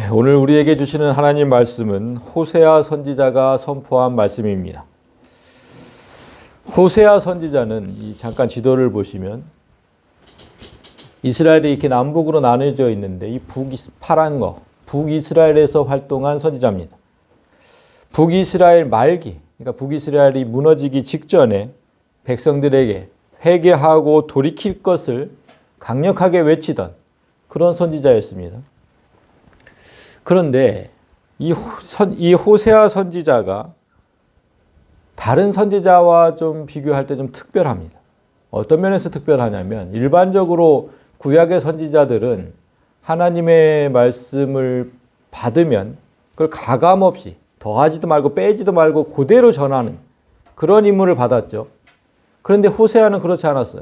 오늘 우리에게 주시는 하나님 말씀은 호세아 선지자가 선포한 말씀입니다. 호세아 선지자는 잠깐 지도를 보시면 이스라엘이 이렇게 남북으로 나눠져 있는데 이 파란 거, 북이스라엘에서 활동한 선지자입니다. 북이스라엘 말기, 그러니까 북이스라엘이 무너지기 직전에 백성들에게 회개하고 돌이킬 것을 강력하게 외치던 그런 선지자였습니다. 그런데 이 호세아 선지자가 다른 선지자와 좀 비교할 때 좀 특별합니다. 어떤 면에서 특별하냐면 일반적으로 구약의 선지자들은 하나님의 말씀을 받으면 그걸 가감없이 더하지도 말고 빼지도 말고 그대로 전하는 그런 임무를 받았죠. 그런데 호세아는 그렇지 않았어요.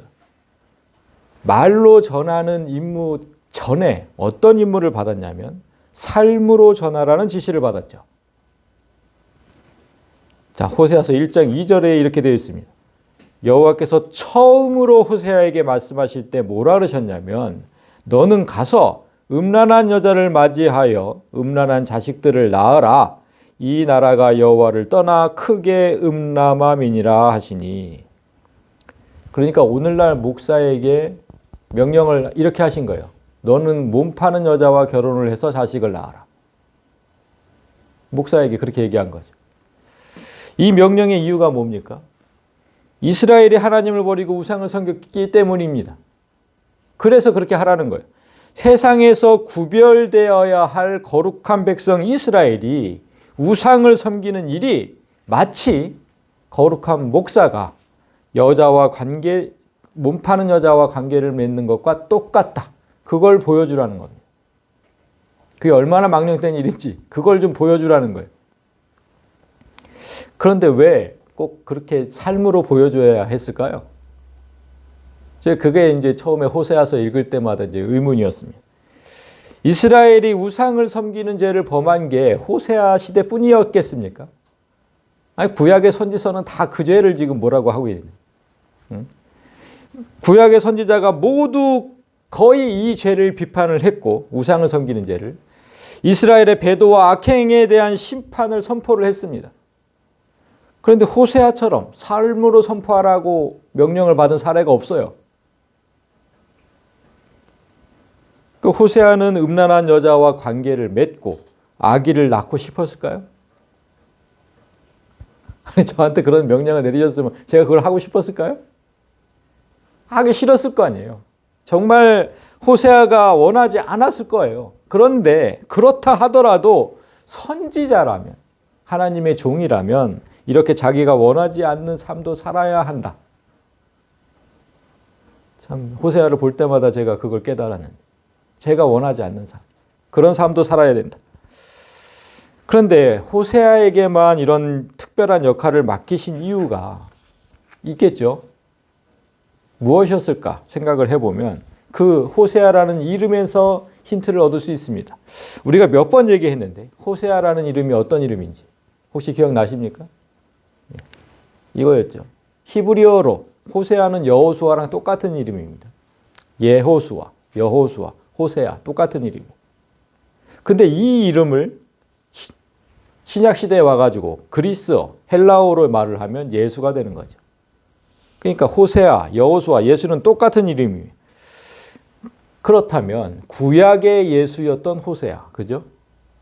말로 전하는 임무 전에 어떤 임무를 받았냐면 삶으로 전하라는 지시를 받았죠. 자, 호세아서 1장 2절에 이렇게 되어 있습니다. 여호와께서 처음으로 호세아에게 말씀하실 때 뭐라 그러셨냐면 너는 가서 음란한 여자를 맞이하여 음란한 자식들을 낳으라. 이 나라가 여호와를 떠나 크게 음란함이니라 하시니. 그러니까 오늘날 목사에게 명령을 이렇게 하신 거예요. 너는 몸 파는 여자와 결혼을 해서 자식을 낳아라. 목사에게 그렇게 얘기한 거죠. 이 명령의 이유가 뭡니까? 이스라엘이 하나님을 버리고 우상을 섬겼기 때문입니다. 그래서 그렇게 하라는 거예요. 세상에서 구별되어야 할 거룩한 백성 이스라엘이 우상을 섬기는 일이 마치 거룩한 목사가 몸 파는 여자와 관계를 맺는 것과 똑같다. 그걸 보여주라는 겁니다. 그게 얼마나 망령된 일인지 그걸 좀 보여주라는 거예요. 그런데 왜 꼭 그렇게 삶으로 보여줘야 했을까요? 그게 이제 처음에 호세아서 읽을 때마다 이제 의문이었습니다. 이스라엘이 우상을 섬기는 죄를 범한 게 호세아 시대뿐이었겠습니까? 아니, 구약의 선지서는 다 그 죄를 지금 뭐라고 하고 있는 거예요. 구약의 선지자가 모두 거의 이 죄를 비판을 했고 우상을 섬기는 죄를 이스라엘의 배도와 악행에 대한 심판을 선포를 했습니다. 그런데 호세아처럼 삶으로 선포하라고 명령을 받은 사례가 없어요. 그 호세아는 음란한 여자와 관계를 맺고 아기를 낳고 싶었을까요? 아니, 저한테 그런 명령을 내리셨으면 제가 그걸 하고 싶었을까요? 하기 싫었을 거 아니에요. 정말 호세아가 원하지 않았을 거예요. 그런데 그렇다 하더라도 선지자라면, 하나님의 종이라면 이렇게 자기가 원하지 않는 삶도 살아야 한다. 참 호세아를 볼 때마다 제가 그걸 깨달았는데 제가 원하지 않는 삶, 그런 삶도 살아야 된다. 그런데 호세아에게만 이런 특별한 역할을 맡기신 이유가 있겠죠. 무엇이었을까 생각을 해보면 그 호세아라는 이름에서 힌트를 얻을 수 있습니다. 우리가 몇 번 얘기했는데 호세아라는 이름이 어떤 이름인지 혹시 기억나십니까? 이거였죠. 히브리어로 호세아는 여호수아랑 똑같은 이름입니다. 예호수아, 여호수아, 호세아 똑같은 이름이에요. 근데 이 이름을 신약 시대에 와가지고 그리스어, 헬라어로 말을 하면 예수가 되는 거죠. 그러니까 호세아, 여호수아, 예수는 똑같은 이름이에요. 그렇다면 구약의 예수였던 호세아, 그죠?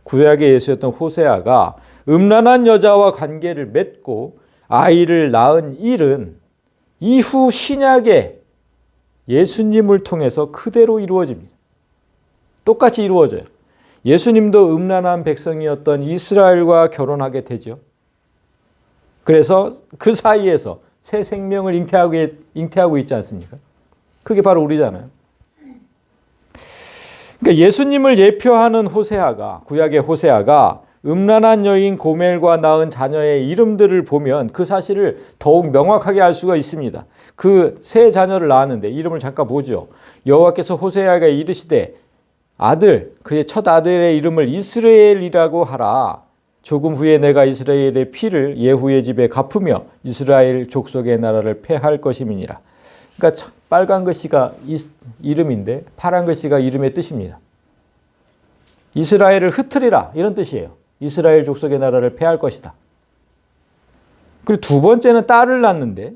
구약의 예수였던 호세아가 음란한 여자와 관계를 맺고 아이를 낳은 일은 이후 신약의 예수님을 통해서 그대로 이루어집니다. 똑같이 이루어져요. 예수님도 음란한 백성이었던 이스라엘과 결혼하게 되죠. 그래서 그 사이에서 새 생명을 잉태하고 있지 않습니까? 그게 바로 우리잖아요. 그러니까 예수님을 예표하는 호세아가, 구약의 호세아가 음란한 여인 고멜과 낳은 자녀의 이름들을 보면 그 사실을 더욱 명확하게 알 수가 있습니다. 그 세 자녀를 낳았는데 이름을 잠깐 보죠. 여호와께서 호세아에게 이르시되 그의 첫 아들의 이름을 이스라엘이라고 하라. 조금 후에 내가 이스라엘의 피를 예후의 집에 갚으며 이스라엘 족속의 나라를 폐할 것임이니라. 그러니까 빨간 글씨가 이름인데 파란 글씨가 이름의 뜻입니다. 이스라엘을 흩트리라 이런 뜻이에요. 이스라엘 족속의 나라를 패할 것이다. 그리고 두 번째는 딸을 낳는데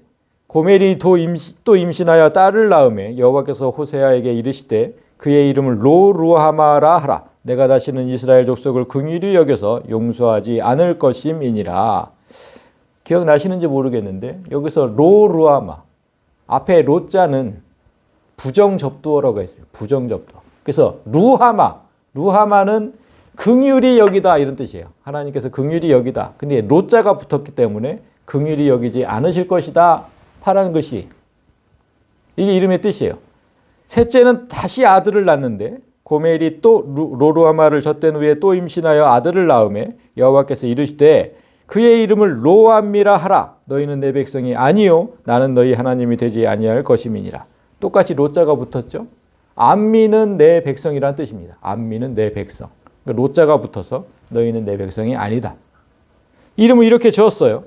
고멜이 또 임신하여 딸을 낳음에 여호와께서 호세아에게 이르시되 그의 이름을 로루하마라 하라. 내가 다시는 이스라엘 족속을 긍휼히 여겨서 용서하지 않을 것임이니라. 기억나시는지 모르겠는데 여기서 로루하마 앞에 로자는 부정접두어라고 했어요. 부정접두어. 그래서 루하마는 긍휼히 여기다 이런 뜻이에요. 하나님께서 긍휼히 여기다. 근데 로자가 붙었기 때문에 긍휼히 여기지 않으실 것이다. 파란 글씨. 이게 이름의 뜻이에요. 셋째는 다시 아들을 낳는데 고멜이 또 로루하마를 젖된 후에 또 임신하여 아들을 낳음에 여호와께서 이르시되 그의 이름을 로암미라 하라. 너희는 내 백성이 아니요 나는 너희 하나님이 되지 아니할 것임이니라. 똑같이 로자가 붙었죠. 암미는 내 백성이란 뜻입니다. 암미는 내 백성. 그러니까 로자가 붙어서 너희는 내 백성이 아니다. 이름을 이렇게 지었어요.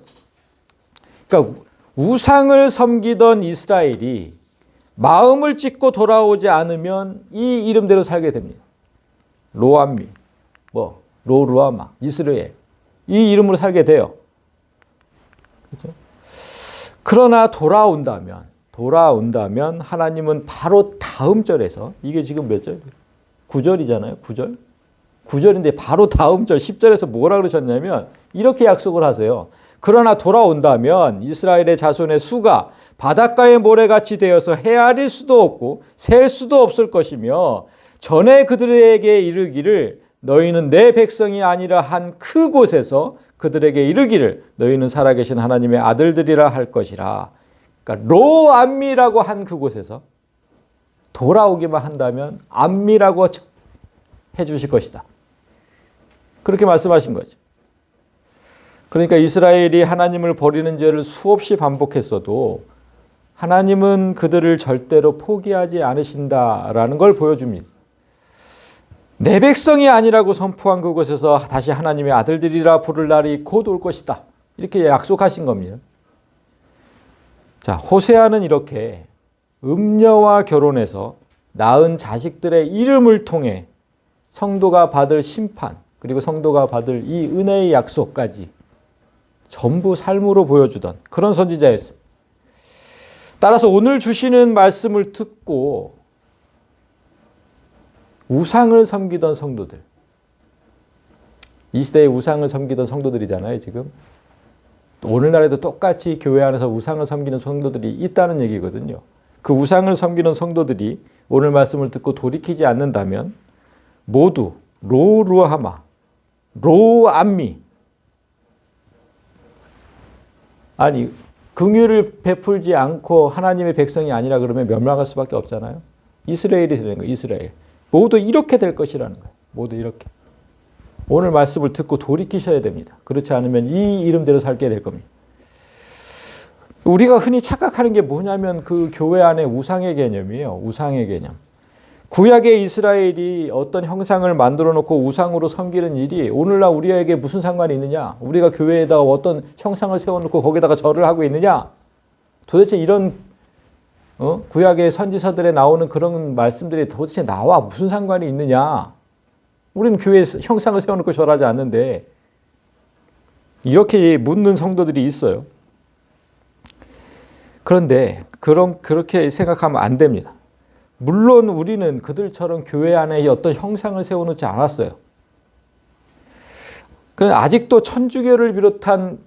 그러니까 우상을 섬기던 이스라엘이 마음을 찢고 돌아오지 않으면 이 이름대로 살게 됩니다. 로암미, 로루아마, 이스라엘. 이 이름으로 살게 돼요. 그렇죠? 그러나 돌아온다면 하나님은 바로 다음 절에서 이게 지금 몇 절? 9절이잖아요. 9절. 9절인데 바로 다음 절 10절에서 뭐라 그러셨냐면 이렇게 약속을 하세요. 그러나 돌아온다면 이스라엘의 자손의 수가 바닷가의 모래같이 되어서 헤아릴 수도 없고 셀 수도 없을 것이며 전에 그들에게 이르기를 너희는 내 백성이 아니라 한 그곳에서 그들에게 이르기를 너희는 살아계신 하나님의 아들들이라 할 것이라. 그러니까 로암미라고 한 그곳에서 돌아오기만 한다면 암미라고 해주실 것이다. 그렇게 말씀하신 거죠. 그러니까 이스라엘이 하나님을 버리는 죄를 수없이 반복했어도 하나님은 그들을 절대로 포기하지 않으신다라는 걸 보여줍니다. 내 백성이 아니라고 선포한 그곳에서 다시 하나님의 아들들이라 부를 날이 곧 올 것이다. 이렇게 약속하신 겁니다. 자, 호세아는 이렇게 음녀와 결혼해서 낳은 자식들의 이름을 통해 성도가 받을 심판 그리고 성도가 받을 이 은혜의 약속까지 전부 삶으로 보여주던 그런 선지자였습니다. 따라서 오늘 주시는 말씀을 듣고 우상을 섬기던 성도들, 이 시대에 우상을 섬기던 성도들이잖아요. 지금 오늘날에도 똑같이 교회 안에서 우상을 섬기는 성도들이 있다는 얘기거든요. 그 우상을 섬기는 성도들이 오늘 말씀을 듣고 돌이키지 않는다면 모두 로루하마, 로암미, 아니 긍휼을 베풀지 않고 하나님의 백성이 아니라 그러면 멸망할 수밖에 없잖아요. 이스라엘이 되는 거예요. 이스라엘. 모두 이렇게 될 것이라는 거예요. 모두 이렇게. 오늘 말씀을 듣고 돌이키셔야 됩니다. 그렇지 않으면 이 이름대로 살게 될 겁니다. 우리가 흔히 착각하는 게 뭐냐면 그 교회 안에 우상의 개념이에요. 우상의 개념. 구약의 이스라엘이 어떤 형상을 만들어 놓고 우상으로 섬기는 일이 오늘날 우리에게 무슨 상관이 있느냐? 우리가 교회에다가 어떤 형상을 세워놓고 거기다가 절을 하고 있느냐? 도대체 이런 구약의 선지서들에 나오는 그런 말씀들이 도대체 나와 무슨 상관이 있느냐? 우리는 교회에 형상을 세워놓고 절하지 않는데 이렇게 묻는 성도들이 있어요. 그런데 그렇게 생각하면 안 됩니다. 물론 우리는 그들처럼 교회 안에 어떤 형상을 세워놓지 않았어요. 아직도 천주교를 비롯한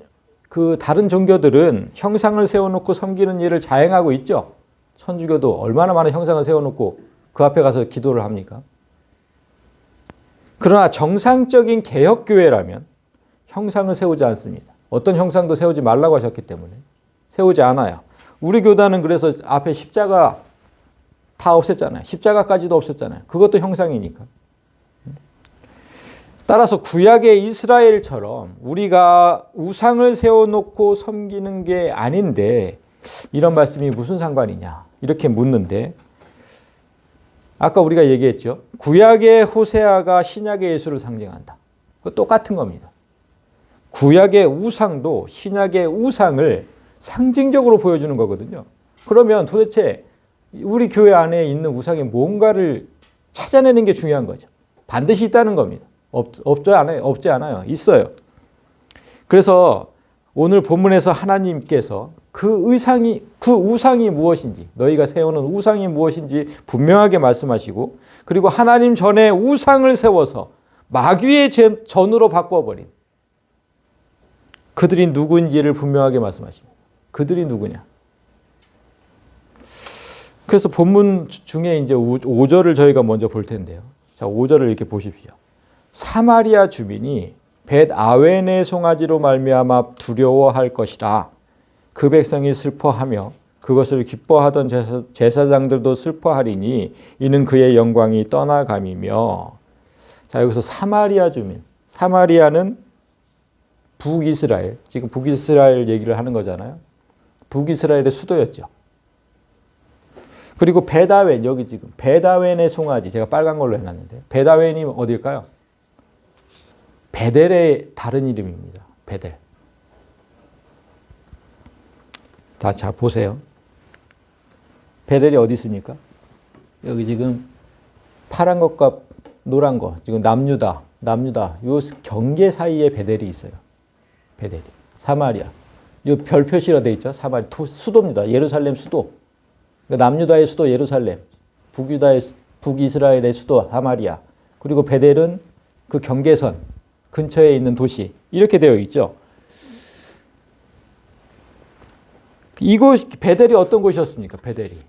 그 다른 종교들은 형상을 세워놓고 섬기는 일을 자행하고 있죠. 천주교도 얼마나 많은 형상을 세워놓고 그 앞에 가서 기도를 합니까? 그러나 정상적인 개혁교회라면 형상을 세우지 않습니다. 어떤 형상도 세우지 말라고 하셨기 때문에 세우지 않아요. 우리 교단은 그래서 앞에 십자가 다 없앴잖아요. 십자가까지도 없앴잖아요. 그것도 형상이니까. 따라서 구약의 이스라엘처럼 우리가 우상을 세워놓고 섬기는 게 아닌데 이런 말씀이 무슨 상관이냐 이렇게 묻는데 아까 우리가 얘기했죠. 구약의 호세아가 신약의 예수를 상징한다. 똑같은 겁니다. 구약의 우상도 신약의 우상을 상징적으로 보여주는 거거든요. 그러면 도대체 우리 교회 안에 있는 우상이 뭔가를 찾아내는 게 중요한 거죠. 반드시 있다는 겁니다. 없지 않아요. 있어요. 그래서 오늘 본문에서 하나님께서 그 우상이 무엇인지, 너희가 세우는 우상이 무엇인지 분명하게 말씀하시고, 그리고 하나님 전에 우상을 세워서 마귀의 전으로 바꿔버린 그들이 누구인지를 분명하게 말씀하십니다. 그들이 누구냐? 그래서 본문 중에 이제 5절을 저희가 먼저 볼 텐데요. 자, 5절을 이렇게 보십시오. 사마리아 주민이 벳 아웬의 송아지로 말미암아 두려워할 것이라. 그 백성이 슬퍼하며 그것을 기뻐하던 제사장들도 슬퍼하리니 이는 그의 영광이 떠나감이며. 자, 여기서 사마리아 주민. 사마리아는 북이스라엘. 지금 북이스라엘 얘기를 하는 거잖아요. 북이스라엘의 수도였죠. 그리고 벳아웬, 여기 지금 벳아웬의 송아지, 제가 빨간 걸로 해놨는데 벳아웬이 어딜까요? 베델의 다른 이름입니다. 베델. 자 보세요. 베델이 어디 있습니까? 여기 지금 파란 것과 노란 거, 지금 남유다, 요 경계 사이에 베델이 있어요. 베델이. 사마리아. 이 별 표시로 되어 있죠. 사마리아 수도입니다. 예루살렘 수도. 그러니까 남유다의 수도 예루살렘, 북이스라엘의 수도 사마리아, 그리고 베델은 그 경계선 근처에 있는 도시, 이렇게 되어 있죠. 이곳 베델이 어떤 곳이었습니까? 베델이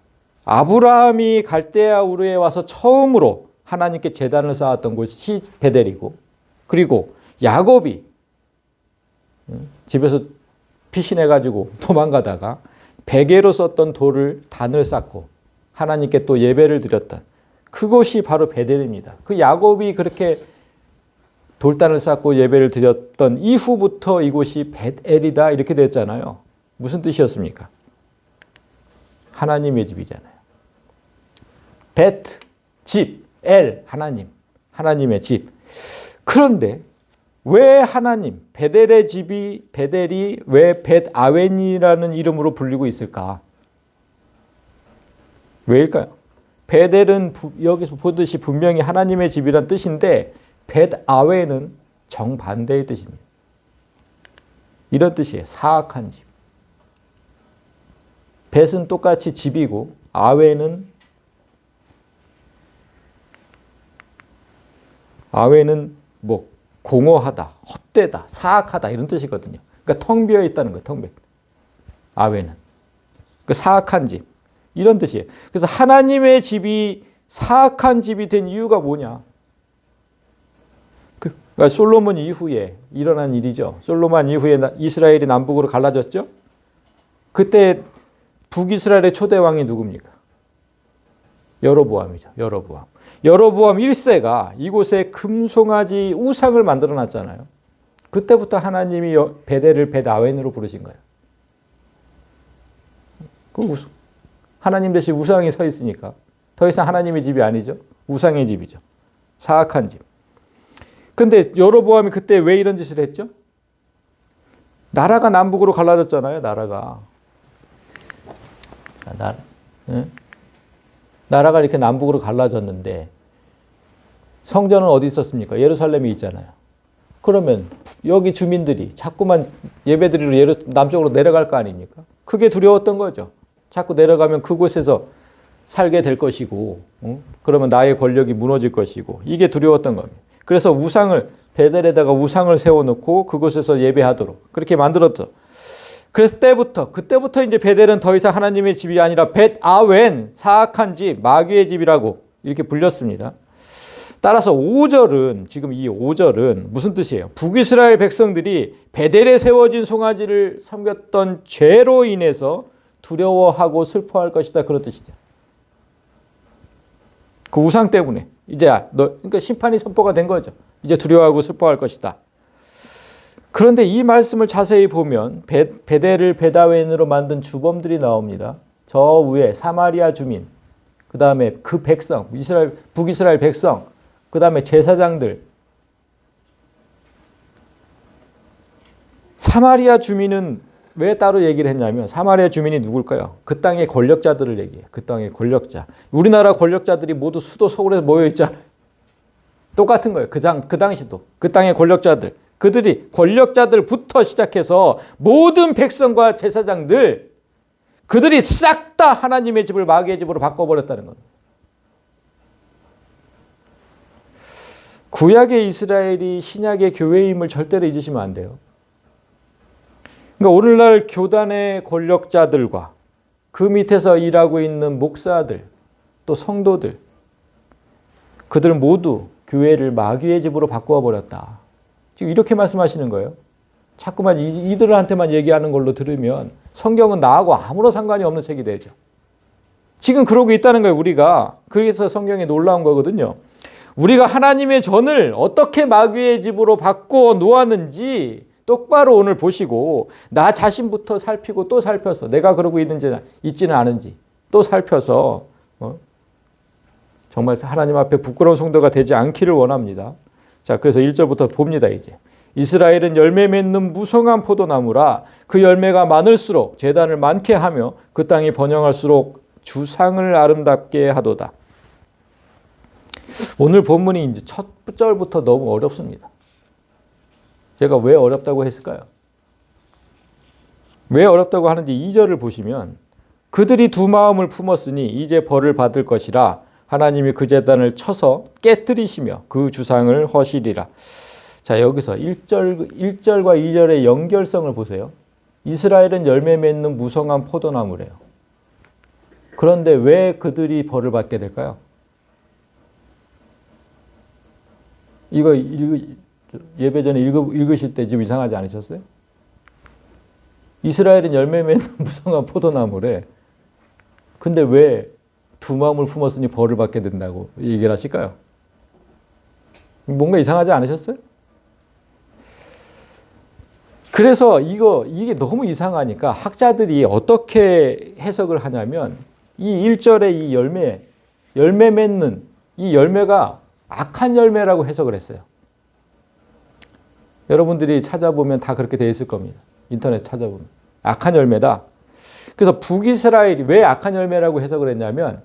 아브라함이 갈대아 우르에 와서 처음으로 하나님께 제단을 쌓았던 곳이 베델이고, 그리고 야곱이 집에서 피신해가지고 도망가다가 베개로 썼던 단을 쌓고 하나님께 또 예배를 드렸던 그곳이 바로 베델입니다. 그 야곱이 그렇게 돌단을 쌓고 예배를 드렸던 이후부터 이곳이 벳엘이다 이렇게 됐잖아요. 무슨 뜻이었습니까? 하나님의 집이잖아요. 벳, 집, 엘, 하나님의 집. 그런데 왜 베델이 왜 벳아웬이라는 이름으로 불리고 있을까? 왜일까요? 베델은 여기서 보듯이 분명히 하나님의 집이란 뜻인데 벳아웬은 정반대의 뜻입니다. 이런 뜻이에요. 사악한 집. 벳은 똑같이 집이고 아웬은 뭐 공허하다, 헛되다, 사악하다 이런 뜻이거든요. 그러니까 텅 비어 있다는 거예요. 텅 비어. 아웬은 그 사악한 집 이런 뜻이에요. 그래서 하나님의 집이 사악한 집이 된 이유가 뭐냐? 그러니까 솔로몬 이후에 일어난 일이죠. 솔로몬 이후에 이스라엘이 남북으로 갈라졌죠. 그때 북이스라엘의 초대 왕이 누굽니까? 여로보암이죠. 여로보암 1세가 이곳에 금송아지 우상을 만들어 놨잖아요. 그때부터 하나님이 베델을 벳아웬으로 부르신 거예요. 하나님 대신 우상이 서 있으니까 더 이상 하나님의 집이 아니죠. 우상의 집이죠. 사악한 집. 근데 여로보암이 그때 왜 이런 짓을 했죠? 나라가 남북으로 갈라졌잖아요. 나라가 이렇게 남북으로 갈라졌는데 성전은 어디 있었습니까? 예루살렘에 있잖아요. 그러면 여기 주민들이 자꾸만 예배드리러 남쪽으로 내려갈 거 아닙니까? 그게 두려웠던 거죠. 자꾸 내려가면 그곳에서 살게 될 것이고, 그러면 나의 권력이 무너질 것이고, 이게 두려웠던 겁니다. 그래서 베델에다가 우상을 세워놓고 그곳에서 예배하도록 그렇게 만들었죠. 그래서 그때부터 이제 베델은 더 이상 하나님의 집이 아니라 벳아웬, 사악한 집, 마귀의 집이라고 이렇게 불렸습니다. 따라서 5절은, 지금 이 5절은 무슨 뜻이에요? 북이스라엘 백성들이 베델에 세워진 송아지를 섬겼던 죄로 인해서 두려워하고 슬퍼할 것이다. 그런 뜻이죠. 그 우상 때문에. 그러니까 심판이 선포가 된 거죠. 이제 두려워하고 슬퍼할 것이다. 그런데 이 말씀을 자세히 보면 베델을 벳아웬으로 만든 주범들이 나옵니다. 저 위에 사마리아 주민, 그 다음에 그 백성, 북이스라엘 백성, 그 다음에 제사장들. 사마리아 주민은 왜 따로 얘기를 했냐면 사마리아 주민이 누굴까요? 그 땅의 권력자들을 얘기해요. 그 땅의 권력자. 우리나라 권력자들이 모두 수도 서울에 모여 있잖아요. 똑같은 거예요. 그 당시도. 그 땅의 권력자들부터 시작해서 모든 백성과 제사장들, 그들이 싹 다 하나님의 집을 마귀의 집으로 바꿔버렸다는 겁니다. 구약의 이스라엘이 신약의 교회임을 절대로 잊으시면 안 돼요. 그러니까 오늘날 교단의 권력자들과 그 밑에서 일하고 있는 목사들, 또 성도들, 그들은 모두 교회를 마귀의 집으로 바꾸어 버렸다. 지금 이렇게 말씀하시는 거예요. 자꾸만 이들한테만 얘기하는 걸로 들으면 성경은 나하고 아무런 상관이 없는 책이 되죠. 지금 그러고 있다는 거예요, 우리가. 그래서 성경이 놀라운 거거든요. 우리가 하나님의 전을 어떻게 마귀의 집으로 바꾸어 놓았는지 똑바로 오늘 보시고 나 자신부터 살피고 또 살펴서 내가 그러고 있지는 않은지 또 살펴서 정말 하나님 앞에 부끄러운 성도가 되지 않기를 원합니다. 자, 그래서 1절부터 봅니다. 이제 이스라엘은 열매 맺는 무성한 포도나무라 그 열매가 많을수록 제단을 많게 하며 그 땅이 번영할수록 주상을 아름답게 하도다. 오늘 본문이 이제 첫 절부터 너무 어렵습니다. 제가 왜 어렵다고 했을까요? 왜 어렵다고 하는지 2절을 보시면 그들이 두 마음을 품었으니 이제 벌을 받을 것이라 하나님이 그 제단을 쳐서 깨뜨리시며 그 주상을 허시리라. 자, 여기서 1절과 2절의 연결성을 보세요. 이스라엘은 열매 맺는 무성한 포도나무래요. 그런데 왜 그들이 벌을 받게 될까요? 이거 예배 전에 읽으실 때 좀 이상하지 않으셨어요? 이스라엘은 열매 맺는 무성한 포도나무래. 근데 왜 두 마음을 품었으니 벌을 받게 된다고 얘기를 하실까요? 뭔가 이상하지 않으셨어요? 그래서 이게 너무 이상하니까 학자들이 어떻게 해석을 하냐면 이 1절의 이 열매 맺는 이 열매가 악한 열매라고 해석을 했어요. 여러분들이 찾아보면 다 그렇게 되어 있을 겁니다. 인터넷 찾아보면. 악한 열매다. 그래서 북이스라엘이 왜 악한 열매라고 해석을 했냐면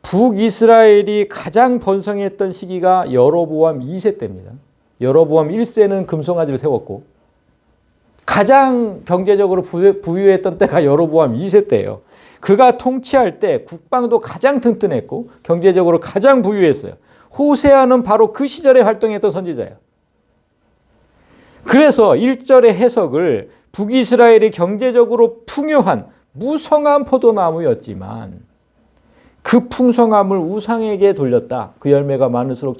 북이스라엘이 가장 번성했던 시기가 여로보암 2세 때입니다. 여로보암 1세는 금송아지를 세웠고 가장 경제적으로 부유했던 때가 여로보암 2세 때예요. 그가 통치할 때 국방도 가장 튼튼했고 경제적으로 가장 부유했어요. 호세아는 바로 그 시절에 활동했던 선지자예요. 그래서 1절의 해석을 북이스라엘이 경제적으로 풍요한 무성한 포도나무였지만 그 풍성함을 우상에게 돌렸다. 그 열매가 많을수록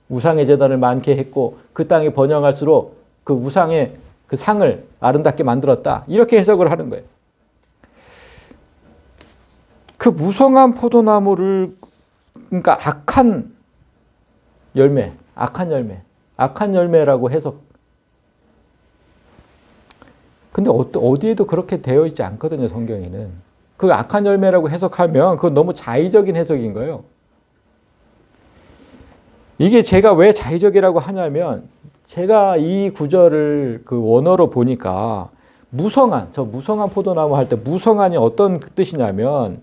우상의 제단을 많게 했고 그 땅이 번영할수록 그 우상의 그 상을 아름답게 만들었다. 이렇게 해석을 하는 거예요. 그 무성한 포도나무를 그러니까 악한 열매라고 해석. 근데 어디에도 그렇게 되어 있지 않거든요, 성경에는. 그 악한 열매라고 해석하면 그건 너무 자의적인 해석인 거예요. 이게 제가 왜 자의적이라고 하냐면 제가 이 구절을 그 원어로 보니까 무성한 포도나무 할 때 무성한이 어떤 뜻이냐면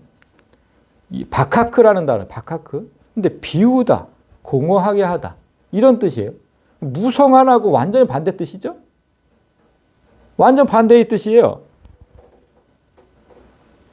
이 바카크라는 단어, 바카크. 근데 비우다, 공허하게 하다 이런 뜻이에요. 무성한하고 완전히 반대 뜻이죠? 완전 반대의 뜻이에요.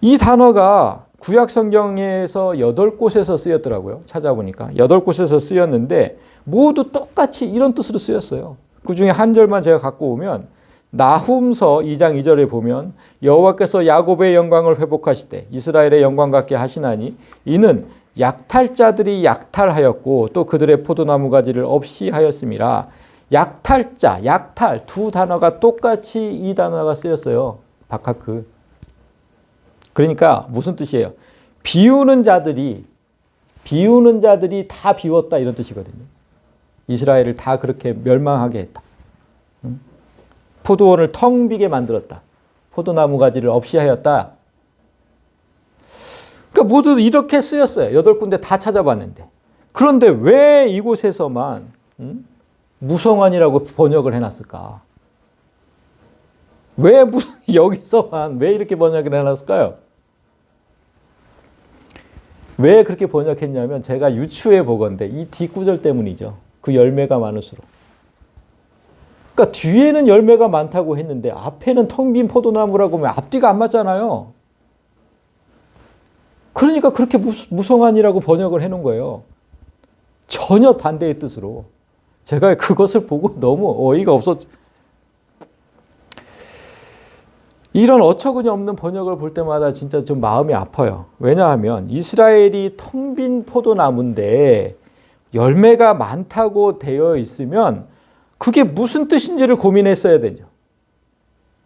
이 단어가 구약 성경에서 8곳에서 쓰였더라고요. 찾아보니까 8곳에서 쓰였는데 모두 똑같이 이런 뜻으로 쓰였어요. 그 중에 한 절만 제가 갖고 오면 나훔서 2장 2절에 보면 여호와께서 야곱의 영광을 회복하시되 이스라엘의 영광 같게 하시나니 이는 약탈자들이 약탈하였고 또 그들의 포도나무 가지를 없이 하였음이라. 약탈자, 약탈 두 단어가 똑같이 이 단어가 쓰였어요. 바카크. 그러니까 무슨 뜻이에요? 비우는 자들이 다 비웠다 이런 뜻이거든요. 이스라엘을 다 그렇게 멸망하게 했다. 포도원을 텅 비게 만들었다. 포도나무 가지를 없이 하였다. 그러니까 모두 이렇게 쓰였어요. 8군데 다 찾아봤는데. 그런데 왜 이곳에서만 무성한이라고 번역을 해놨을까? 여기서만 왜 이렇게 번역을 해놨을까요? 왜 그렇게 번역했냐면 제가 유추해 보건대 이 뒷구절 때문이죠. 그 열매가 많을수록. 그러니까 뒤에는 열매가 많다고 했는데 앞에는 텅 빈 포도나무라고 하면 앞뒤가 안 맞잖아요. 그러니까 그렇게 무성한이라고 번역을 해놓은 거예요. 전혀 반대의 뜻으로. 제가 그것을 보고 너무 어이가 없었죠. 이런 어처구니 없는 번역을 볼 때마다 진짜 좀 마음이 아파요. 왜냐하면 이스라엘이 텅 빈 포도나무인데 열매가 많다고 되어 있으면 그게 무슨 뜻인지를 고민했어야 되죠.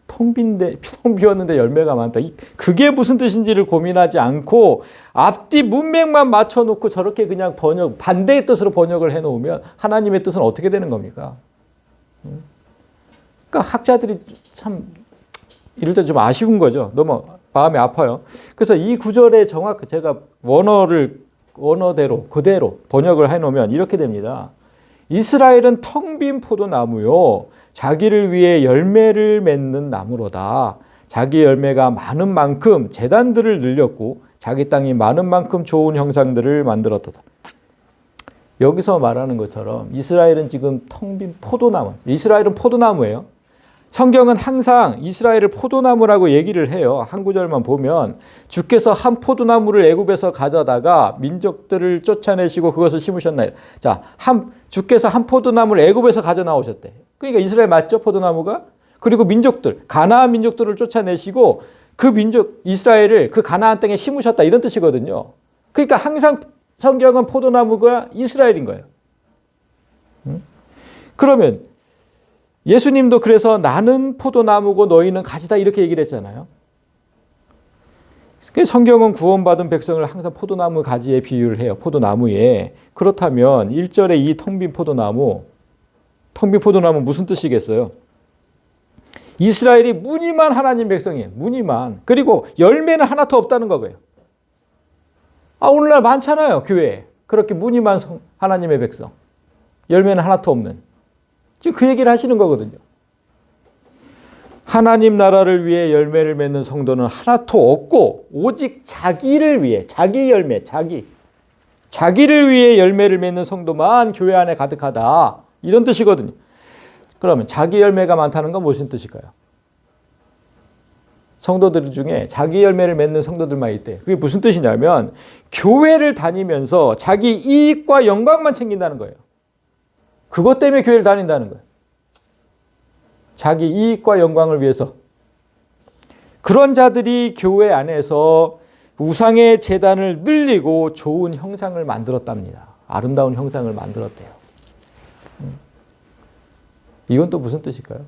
텅 비었는데 열매가 많다. 그게 무슨 뜻인지를 고민하지 않고 앞뒤 문맥만 맞춰놓고 저렇게 그냥 반대의 뜻으로 번역을 해놓으면 하나님의 뜻은 어떻게 되는 겁니까? 그러니까 학자들이 참 이럴 때 좀 아쉬운 거죠. 너무 마음이 아파요. 그래서 이 구절에 정확히 제가 원어대로 그대로 번역을 해놓으면 이렇게 됩니다. 이스라엘은 텅 빈 포도나무요 자기를 위해 열매를 맺는 나무로다. 자기 열매가 많은 만큼 제단들을 늘렸고 자기 땅이 많은 만큼 좋은 형상들을 만들었다. 여기서 말하는 것처럼 이스라엘은 지금 텅 빈 포도나무. 이스라엘은 포도나무예요. 성경은 항상 이스라엘을 포도나무라고 얘기를 해요. 한 구절만 보면 주께서 한 포도나무를 애굽에서 가져다가 민족들을 쫓아내시고 그것을 심으셨나요? 자, 주께서 한 포도나무를 애굽에서 가져 나오셨대. 그러니까 이스라엘 맞죠? 포도나무가? 그리고 민족들, 가나안 민족들을 쫓아내시고 그 민족 이스라엘을 그 가나안 땅에 심으셨다 이런 뜻이거든요. 그러니까 항상 성경은 포도나무가 이스라엘인 거예요. 그러면 예수님도 그래서 나는 포도나무고 너희는 가지다 이렇게 얘기를 했잖아요. 성경은 구원받은 백성을 항상 포도나무 가지에 비유를 해요. 포도나무에. 그렇다면 1절에 이 텅 빈 포도나무 무슨 뜻이겠어요? 이스라엘이 무늬만 하나님 백성이에요. 무늬만. 그리고 열매는 하나도 없다는 거예요. 오늘날 많잖아요. 교회에. 그렇게 무늬만 하나님의 백성. 열매는 하나도 없는. 지금 그 얘기를 하시는 거거든요. 하나님 나라를 위해 열매를 맺는 성도는 하나도 없고 오직 자기를 위해 자기 열매, 자기를 위해 열매를 맺는 성도만 교회 안에 가득하다. 이런 뜻이거든요. 그러면 자기 열매가 많다는 건 무슨 뜻일까요? 성도들 중에 자기 열매를 맺는 성도들만 있대. 그게 무슨 뜻이냐면 교회를 다니면서 자기 이익과 영광만 챙긴다는 거예요. 그것 때문에 교회를 다닌다는 거예요. 자기 이익과 영광을 위해서. 그런 자들이 교회 안에서 우상의 제단을 늘리고 좋은 형상을 만들었답니다. 아름다운 형상을 만들었대요. 이건 또 무슨 뜻일까요?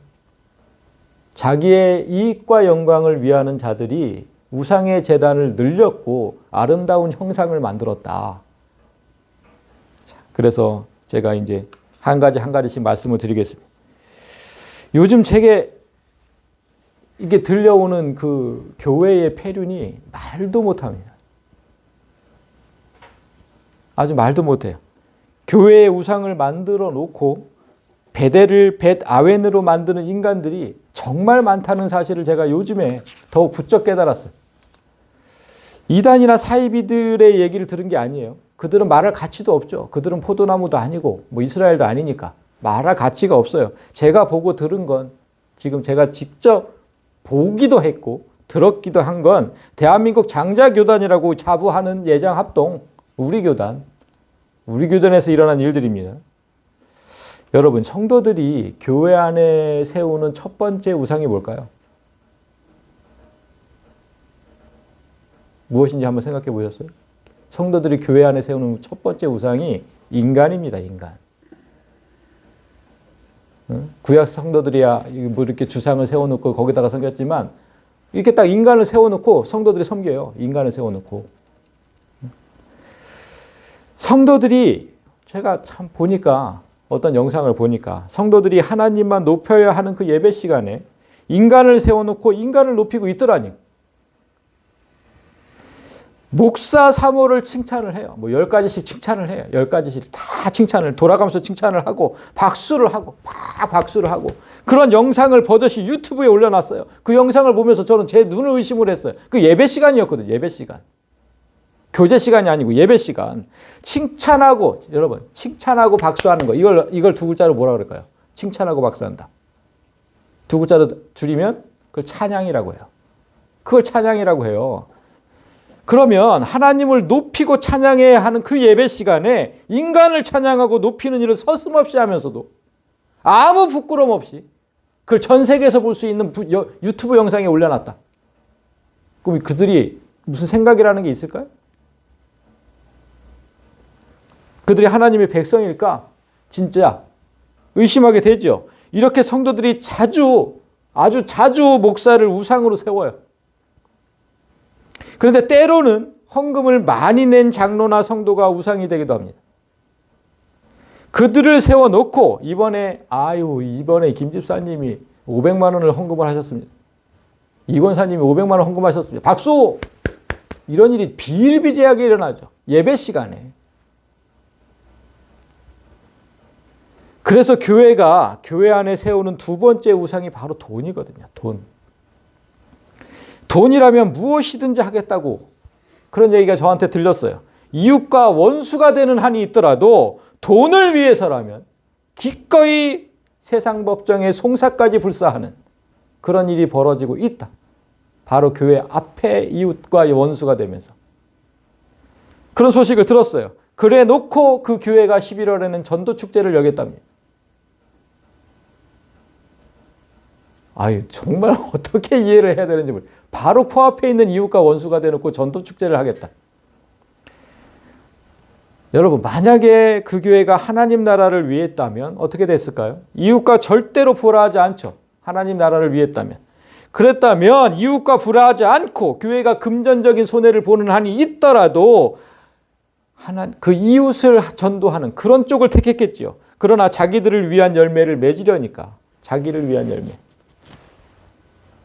자기의 이익과 영광을 위하는 자들이 우상의 제단을 늘렸고 아름다운 형상을 만들었다. 그래서 제가 이제 한 가지씩 말씀을 드리겠습니다. 요즘 제게 이게 들려오는 그 교회의 폐륜이 말도 못합니다. 아주 말도 못해요. 교회의 우상을 만들어 놓고 베델을 벳아웬으로 만드는 인간들이 정말 많다는 사실을 제가 요즘에 더욱 부쩍 깨달았어요. 이단이나 사이비들의 얘기를 들은 게 아니에요. 그들은 말할 가치도 없죠. 그들은 포도나무도 아니고 뭐 이스라엘도 아니니까 말할 가치가 없어요. 제가 보고 들은 건 지금 제가 직접 보기도 했고 들었기도 한 건 대한민국 장자교단이라고 자부하는 예장합동 우리 교단에서 일어난 일들입니다. 여러분, 성도들이 교회 안에 세우는 첫 번째 우상이 뭘까요? 무엇인지 한번 생각해 보셨어요? 성도들이 교회 안에 세우는 첫 번째 우상이 인간입니다. 인간. 구약 성도들이야 뭐 이렇게 주상을 세워놓고 거기다가 섬겼지만 이렇게 딱 인간을 세워놓고 성도들이 섬겨요. 인간을 세워놓고. 성도들이 제가 참 보니까 어떤 영상을 보니까 성도들이 하나님만 높여야 하는 그 예배 시간에 인간을 세워놓고 인간을 높이고 있더라니. 목사 사모를 칭찬을 해요. 뭐 10가지씩 칭찬을 해요. 10가지씩 다 칭찬을 돌아가면서 칭찬을 하고 박수를 하고 막 박수를 하고 그런 영상을 버젓이 유튜브에 올려놨어요. 그 영상을 보면서 저는 제 눈을 의심을 했어요. 그 예배 시간이었거든요. 예배 시간. 교제 시간이 아니고 예배 시간. 칭찬하고, 여러분, 칭찬하고 박수하는 거. 이걸 두 글자로 뭐라 그럴까요? 칭찬하고 박수한다. 두 글자로 줄이면 그걸 찬양이라고 해요. 그걸 찬양이라고 해요. 그러면 하나님을 높이고 찬양해야 하는 그 예배 시간에 인간을 찬양하고 높이는 일을 서슴없이 하면서도 아무 부끄럼 없이 그걸 전 세계에서 볼 수 있는 유튜브 영상에 올려놨다. 그럼 그들이 무슨 생각이라는 게 있을까요? 그들이 하나님의 백성일까? 진짜 의심하게 되죠. 이렇게 성도들이 아주 자주 목사를 우상으로 세워요. 그런데 때로는 헌금을 많이 낸 장로나 성도가 우상이 되기도 합니다. 그들을 세워놓고 이번에 김 집사님이 500만 원을 헌금을 하셨습니다. 이 권사님이 500만 원 헌금하셨습니다. 박수! 이런 일이 비일비재하게 일어나죠. 예배 시간에. 그래서 교회가 교회 안에 세우는 두 번째 우상이 바로 돈이거든요. 돈. 돈이라면 무엇이든지 하겠다고 그런 얘기가 저한테 들렸어요. 이웃과 원수가 되는 한이 있더라도 돈을 위해서라면 기꺼이 세상 법정에 송사까지 불사하는 그런 일이 벌어지고 있다. 바로 교회 앞에 이웃과 원수가 되면서. 그런 소식을 들었어요. 그래 놓고 그 교회가 11월에는 전도축제를 여겼답니다. 정말 어떻게 이해를 해야 되는지 모르겠어요. 바로 코앞에 있는 이웃과 원수가 되놓고 전도축제를 하겠다. 여러분, 만약에 그 교회가 하나님 나라를 위했다면 어떻게 됐을까요? 이웃과 절대로 불화하지 않죠. 하나님 나라를 위했다면. 그랬다면 이웃과 불화하지 않고 교회가 금전적인 손해를 보는 한이 있더라도 그 이웃을 전도하는 그런 쪽을 택했겠지요. 그러나 자기들을 위한 열매를 맺으려니까. 자기를 위한 열매.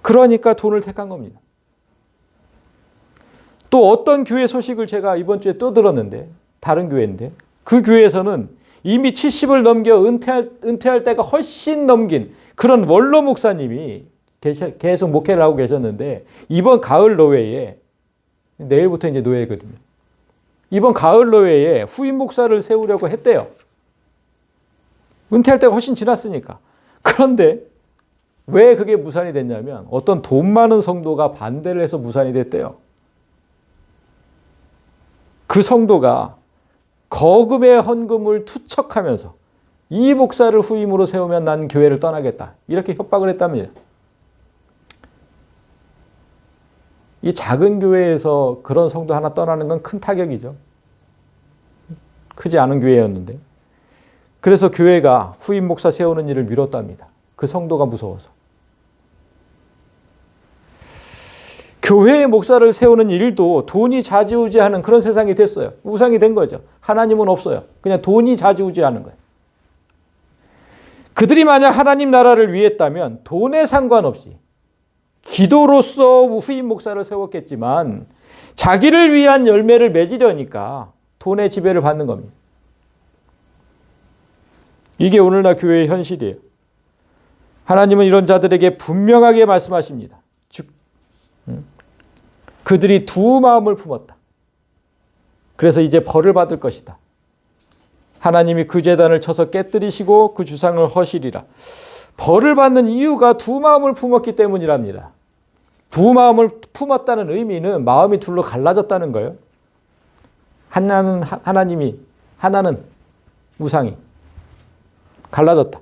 그러니까 돈을 택한 겁니다. 또 어떤 교회 소식을 제가 이번 주에 또 들었는데, 다른 교회인데, 그 교회에서는 이미 70을 넘겨 은퇴할 때가 훨씬 넘긴 그런 원로 목사님이 계속 목회를 하고 계셨는데, 이번 가을 노회에, 내일부터 이제 노회거든요. 이번 가을 노회에 후임 목사를 세우려고 했대요. 은퇴할 때가 훨씬 지났으니까. 그런데 왜 그게 무산이 됐냐면 어떤 돈 많은 성도가 반대를 해서 무산이 됐대요. 그 성도가 거금의 헌금을 투척하면서 이 목사를 후임으로 세우면 난 교회를 떠나겠다. 이렇게 협박을 했답니다. 이 작은 교회에서 그런 성도 하나 떠나는 건 큰 타격이죠. 크지 않은 교회였는데. 그래서 교회가 후임 목사 세우는 일을 미뤘답니다. 그 성도가 무서워서. 교회의 목사를 세우는 일도 돈이 좌지우지하는 그런 세상이 됐어요. 우상이 된 거죠. 하나님은 없어요. 그냥 돈이 좌지우지하는 거예요. 그들이 만약 하나님 나라를 위했다면 돈에 상관없이 기도로서 후임 목사를 세웠겠지만 자기를 위한 열매를 맺으려니까 돈의 지배를 받는 겁니다. 이게 오늘날 교회의 현실이에요. 하나님은 이런 자들에게 분명하게 말씀하십니다. 그들이 두 마음을 품었다. 그래서 이제 벌을 받을 것이다. 하나님이 그 제단을 쳐서 깨뜨리시고 그 주상을 허시리라. 벌을 받는 이유가 두 마음을 품었기 때문이랍니다. 두 마음을 품었다는 의미는 마음이 둘로 갈라졌다는 거예요. 하나는 하나님이, 하나는 우상이 갈라졌다.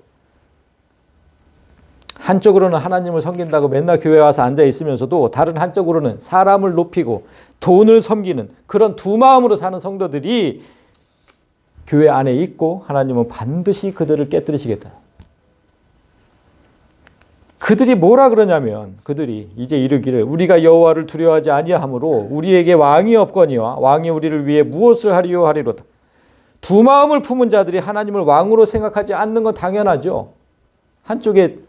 한쪽으로는 하나님을 섬긴다고 맨날 교회 와서 앉아 있으면서도 다른 한쪽으로는 사람을 높이고 돈을 섬기는 그런 두 마음으로 사는 성도들이 교회 안에 있고 하나님은 반드시 그들을 깨뜨리시겠다. 그들이 뭐라 그러냐면 그들이 이제 이르기를 우리가 여호와를 두려워하지 아니하므로 우리에게 왕이 없거니와 왕이 우리를 위해 무엇을 하리요 하리로다. 두 마음을 품은 자들이 하나님을 왕으로 생각하지 않는 건 당연하죠. 한쪽에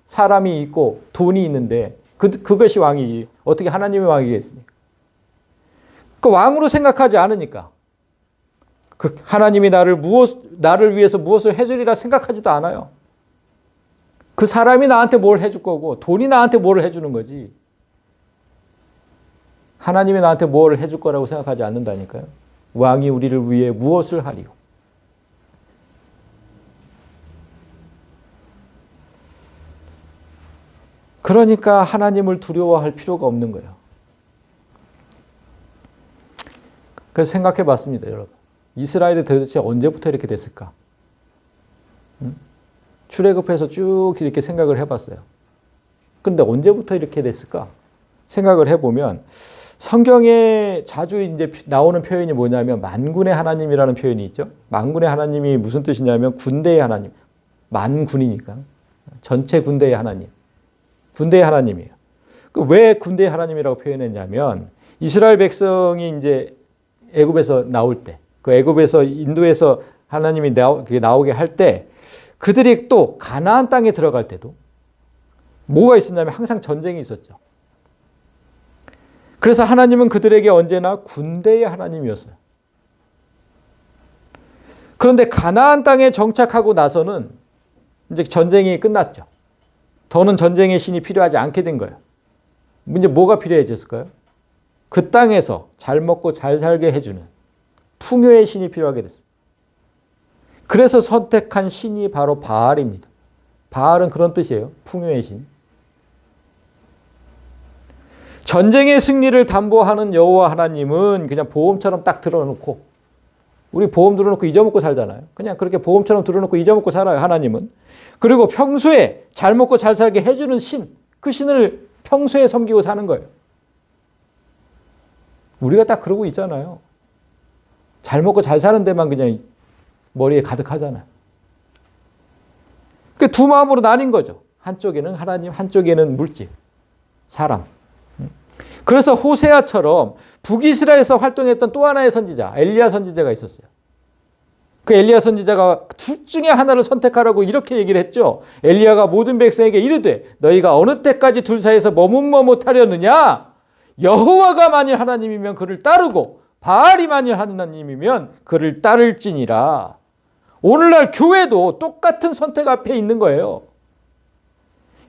사람이 있고 돈이 있는데 그것이 왕이지. 어떻게 하나님의 왕이겠습니까? 그 왕으로 생각하지 않으니까. 그 하나님이 나를 위해서 무엇을 해주리라 생각하지도 않아요. 그 사람이 나한테 뭘 해줄 거고 돈이 나한테 뭘 해주는 거지. 하나님이 나한테 뭘 해줄 거라고 생각하지 않는다니까요. 왕이 우리를 위해 무엇을 하리요? 그러니까 하나님을 두려워할 필요가 없는 거예요. 그래서 생각해 봤습니다, 여러분. 이스라엘이 도대체 언제부터 이렇게 됐을까? 출애굽해서 쭉 이렇게 생각을 해봤어요. 근데 언제부터 이렇게 됐을까? 생각을 해보면 성경에 자주 이제 나오는 표현이 뭐냐면 만군의 하나님이라는 표현이 있죠. 만군의 하나님이 무슨 뜻이냐면 군대의 하나님. 만군이니까. 전체 군대의 하나님. 군대의 하나님이에요. 왜 군대의 하나님이라고 표현했냐면 이스라엘 백성이 이제 애굽에서 나올 때, 그 애굽에서 인도에서 하나님이 나오게 할 때 그들이 또 가나안 땅에 들어갈 때도 뭐가 있었냐면 항상 전쟁이 있었죠. 그래서 하나님은 그들에게 언제나 군대의 하나님이었어요. 그런데 가나안 땅에 정착하고 나서는 이제 전쟁이 끝났죠. 더는 전쟁의 신이 필요하지 않게 된 거예요. 이제 뭐가 필요해졌을까요? 그 땅에서 잘 먹고 잘 살게 해주는 풍요의 신이 필요하게 됐어요. 그래서 선택한 신이 바로 바알입니다. 바알은 그런 뜻이에요. 풍요의 신. 전쟁의 승리를 담보하는 여호와 하나님은 그냥 보험처럼 딱 들어놓고, 우리 보험 들어놓고 잊어먹고 살잖아요. 그냥 그렇게 보험처럼 들어놓고 잊어먹고 살아요, 하나님은. 그리고 평소에 잘 먹고 잘 살게 해주는 신, 그 신을 평소에 섬기고 사는 거예요. 우리가 딱 그러고 있잖아요. 잘 먹고 잘 사는 데만 그냥 머리에 가득하잖아요. 그 두 마음으로 나뉜 거죠. 한쪽에는 하나님, 한쪽에는 물질, 사람. 그래서 호세아처럼 북이스라엘에서 활동했던 또 하나의 선지자, 엘리야 선지자가 있었어요. 그 엘리야 선지자가 둘 중에 하나를 선택하라고 이렇게 얘기를 했죠. 엘리야가 모든 백성에게 이르되 너희가 어느 때까지 둘 사이에서 머뭇머뭇하려느냐? 여호와가 만일 하나님이면 그를 따르고 바알이 만일 하나님이면 그를 따를지니라. 오늘날 교회도 똑같은 선택 앞에 있는 거예요.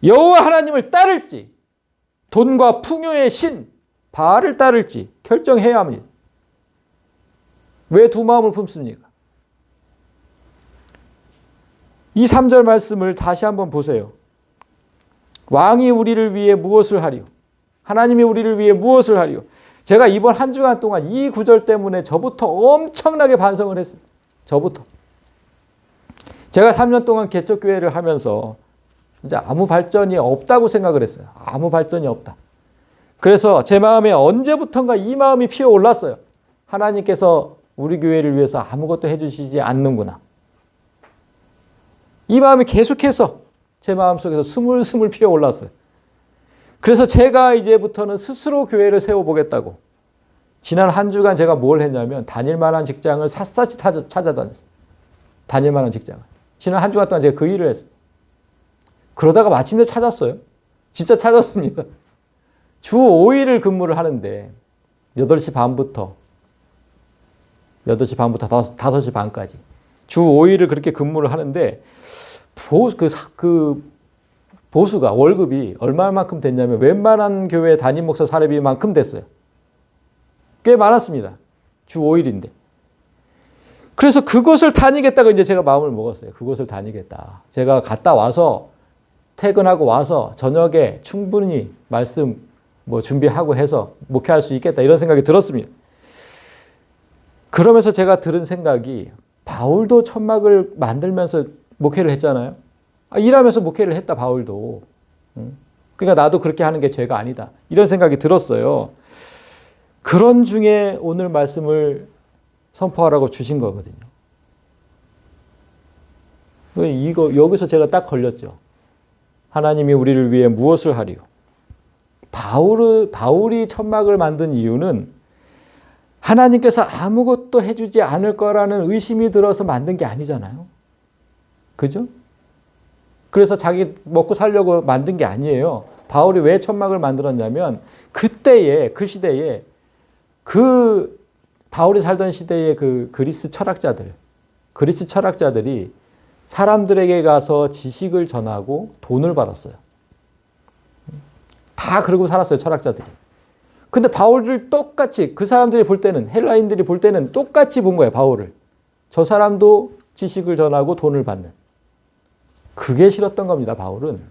여호와 하나님을 따를지 돈과 풍요의 신 바알을 따를지 결정해야 합니다. 왜 두 마음을 품습니까? 이 3절 말씀을 다시 한번 보세요. 왕이 우리를 위해 무엇을 하리요? 하나님이 우리를 위해 무엇을 하리요? 제가 이번 한 주간 동안 이 구절 때문에 저부터 엄청나게 반성을 했어요. 저부터. 제가 3년 동안 개척교회를 하면서 이제 아무 발전이 없다고 생각을 했어요. 아무 발전이 없다. 그래서 제 마음에 언제부턴가 이 마음이 피어올랐어요. 하나님께서 우리 교회를 위해서 아무것도 해주시지 않는구나. 이 마음이 계속해서 제 마음속에서 스물스물 피어올랐어요. 그래서 제가 이제부터는 스스로 교회를 세워보겠다고 지난 한 주간 제가 뭘 했냐면 다닐 만한 직장을 샅샅이 찾아다녔어요. 다닐 만한 직장을. 지난 한 주간 동안 제가 그 일을 했어요. 그러다가 마침내 찾았어요. 진짜 찾았습니다. 주 5일을 근무를 하는데 8시 반부터 5시 반까지 주 5일을 그렇게 근무를 하는데 보수가 월급이 얼마만큼 됐냐면 웬만한 교회 담임 목사 사례비만큼 됐어요. 꽤 많았습니다. 주 5일인데. 그래서 그곳을 다니겠다고 이제 제가 마음을 먹었어요. 그곳을 다니겠다. 제가 갔다 와서 퇴근하고 와서 저녁에 충분히 말씀 준비하고 해서 목회할 수 있겠다 이런 생각이 들었습니다. 그러면서 제가 들은 생각이 바울도 천막을 만들면서 목회를 했잖아요. 일하면서 목회를 했다 바울도. 그러니까 나도 그렇게 하는 게 죄가 아니다. 이런 생각이 들었어요. 그런 중에 오늘 말씀을 선포하라고 주신 거거든요. 여기서 제가 딱 걸렸죠. 하나님이 우리를 위해 무엇을 하리요? 바울이 천막을 만든 이유는 하나님께서 아무것도 해주지 않을 거라는 의심이 들어서 만든 게 아니잖아요. 그죠? 그래서 자기 먹고 살려고 만든 게 아니에요. 바울이 왜 천막을 만들었냐면 그 시대에 바울이 살던 시대의 그리스 철학자들이 사람들에게 가서 지식을 전하고 돈을 받았어요. 다 그러고 살았어요, 철학자들이. 근데 바울을 똑같이 그 사람들이 볼 때는 헬라인들이 볼 때는 똑같이 본 거예요. 바울을. 저 사람도 지식을 전하고 돈을 받는. 그게 싫었던 겁니다. 바울은.